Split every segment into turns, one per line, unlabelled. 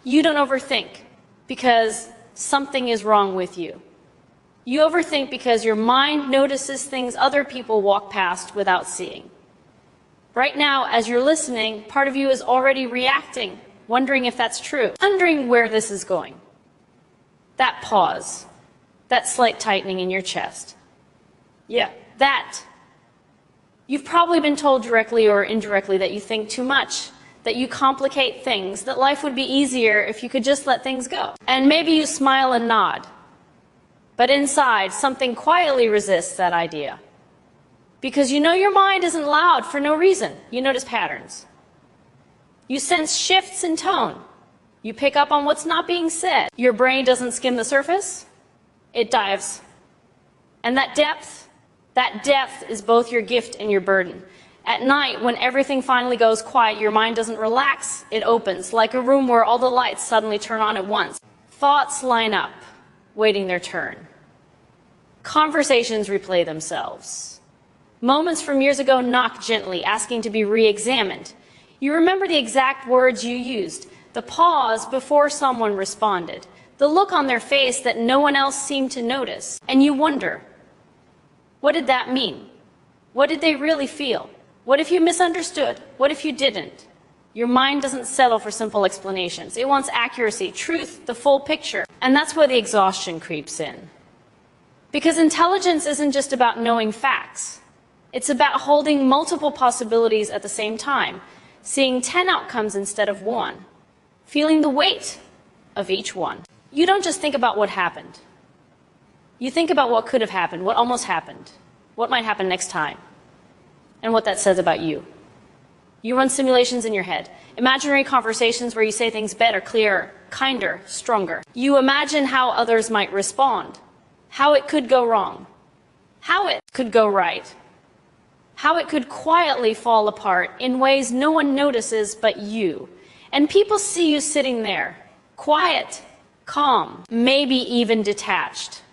You don't overthink because something is wrong with you. You overthink because your mind notices things other people walk past without seeing. Right now, as you're listening, part of you is already reacting, wondering if that's true, wondering where this is going. That pause, that slight tightening in your chest. Yeah, that. You've probably been told directly or indirectly that you think too much, that you complicate things, that life would be easier if you could just let things go. And maybe you smile and nod. But inside, something quietly resists that idea. Because you know your mind isn't loud for no reason. You notice patterns. You sense shifts in tone. You pick up on what's not being said. Your brain doesn't skim the surface. It dives. And that depth is both your gift and your burden. At night, when everything finally goes quiet, your mind doesn't relax, it opens, like a room where all the lights suddenly turn on at once. Thoughts line up, waiting their turn. Conversations replay themselves. Moments from years ago knock gently, asking to be re-examined. You remember the exact words you used, the pause before someone responded, the look on their face that no one else seemed to notice, and you wonder, what did that mean? What did they really feel? What if you misunderstood? What if you didn't? Your mind doesn't settle for simple explanations. It wants accuracy, truth, the full picture. And that's where the exhaustion creeps in. Because intelligence isn't just about knowing facts. It's about holding multiple possibilities at the same time, seeing 10 outcomes instead of one, feeling the weight of each one. You don't just think about what happened. You think about what could have happened, what almost happened, what might happen next time, and what that says about you. You run simulations in your head, imaginary conversations where you say things better, clearer, kinder, stronger. You imagine how others might respond, how it could go wrong, how it could go right, how it could quietly fall apart in ways no one notices but you. And people see you sitting there, quiet, calm, maybe even detached.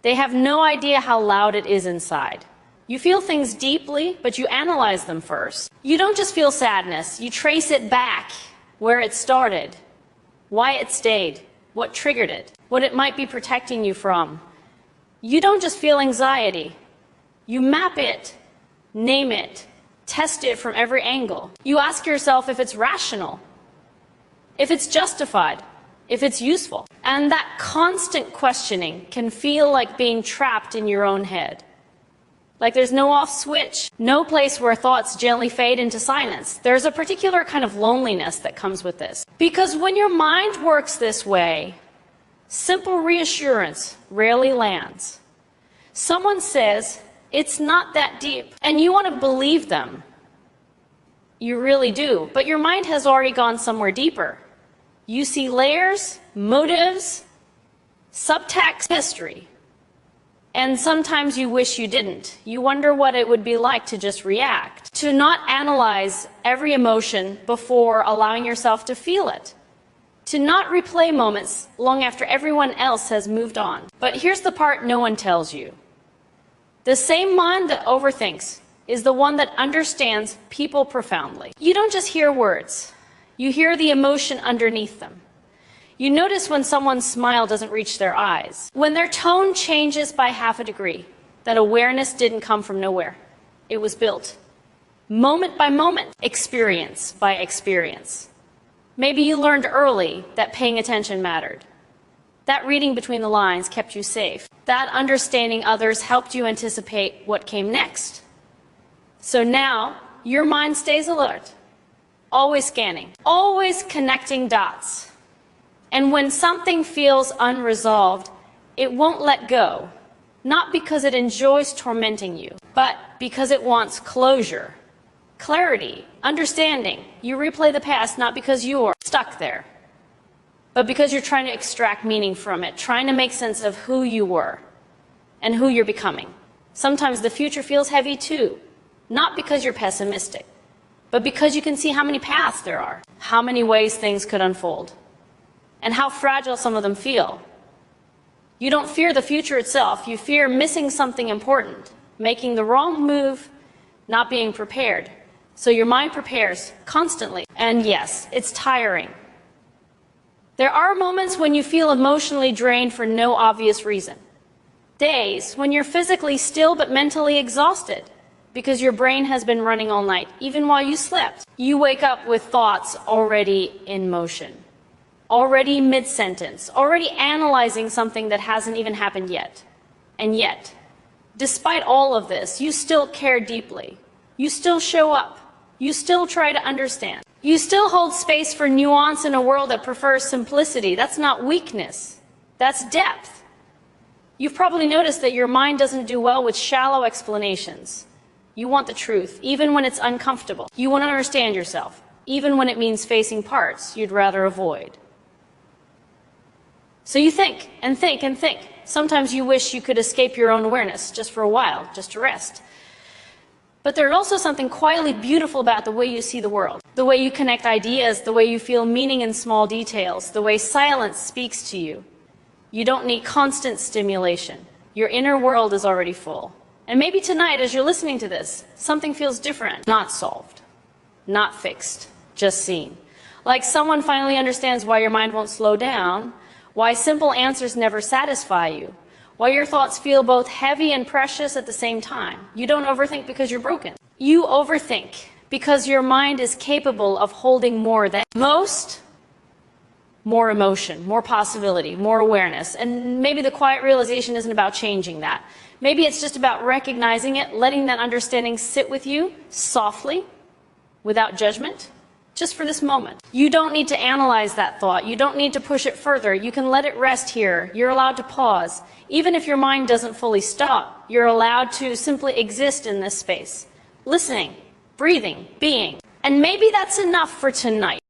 They have no idea how loud it is inside. You feel things deeply, but you analyze them first. You don't just feel sadness, you trace it back, where it started, why it stayed, what triggered it, what it might be protecting you from. You don't just feel anxiety, you map it, name it, test it from every angle. You ask yourself if it's rational, if it's justified, if it's useful. And that constant questioning can feel like being trapped in your own head. Like there's no off switch, no place where thoughts gently fade into silence. There's a particular kind of loneliness that comes with this. Because when your mind works this way, simple reassurance rarely lands. Someone says, it's not that deep, and you want to believe them. You really do, but your mind has already gone somewhere deeper. You see layers, motives, subtext, history. And sometimes you wish you didn't. You wonder what it would be like to just react, to not analyze every emotion before allowing yourself to feel it, to not replay moments long after everyone else has moved on. But here's the part no one tells you. The same mind that overthinks is the one that understands people profoundly. You don't just hear words. You hear the emotion underneath them. You notice when someone's smile doesn't reach their eyes, when their tone changes by half a degree, that awareness didn't come from nowhere. It was built, moment by moment, experience by experience. Maybe you learned early that paying attention mattered. That reading between the lines kept you safe. That understanding others helped you anticipate what came next. So now, your mind stays alert, always scanning, always connecting dots. And when something feels unresolved, it won't let go, not because it enjoys tormenting you, but because it wants closure, clarity, understanding. You replay the past not because you're stuck there, but because you're trying to extract meaning from it, trying to make sense of who you were and who you're becoming. Sometimes the future feels heavy too, not because you're pessimistic, but because you can see how many paths there are, how many ways things could unfold, and how fragile some of them feel. You don't fear the future itself, you fear missing something important, making the wrong move, not being prepared. So your mind prepares constantly. And yes, it's tiring. There are moments when you feel emotionally drained for no obvious reason. Days when you're physically still but mentally exhausted because your brain has been running all night, even while you slept. You wake up with thoughts already in motion, already mid-sentence, already analyzing something that hasn't even happened yet. And yet, despite all of this, you still care deeply. You still show up. You still try to understand. You still hold space for nuance in a world that prefers simplicity. That's not weakness. That's depth. You've probably noticed that your mind doesn't do well with shallow explanations. You want the truth, even when it's uncomfortable. You want to understand yourself, even when it means facing parts you'd rather avoid. So you think and think and think. Sometimes you wish you could escape your own awareness just for a while, just to rest. But there's also something quietly beautiful about the way you see the world, the way you connect ideas, the way you feel meaning in small details, the way silence speaks to you. You don't need constant stimulation. Your inner world is already full. And maybe tonight, as you're listening to this, something feels different, not solved, not fixed, just seen. Like someone finally understands why your mind won't slow down, why simple answers never satisfy you, why your thoughts feel both heavy and precious at the same time. You don't overthink because you're broken. You overthink because your mind is capable of holding more than most, more emotion, more possibility, more awareness. And maybe the quiet realization isn't about changing that. Maybe it's just about recognizing it, letting that understanding sit with you softly, without judgment, just for this moment. You don't need to analyze that thought. You don't need to push it further. You can let it rest here. You're allowed to pause. Even if your mind doesn't fully stop, you're allowed to simply exist in this space, listening, breathing, being. And maybe that's enough for tonight.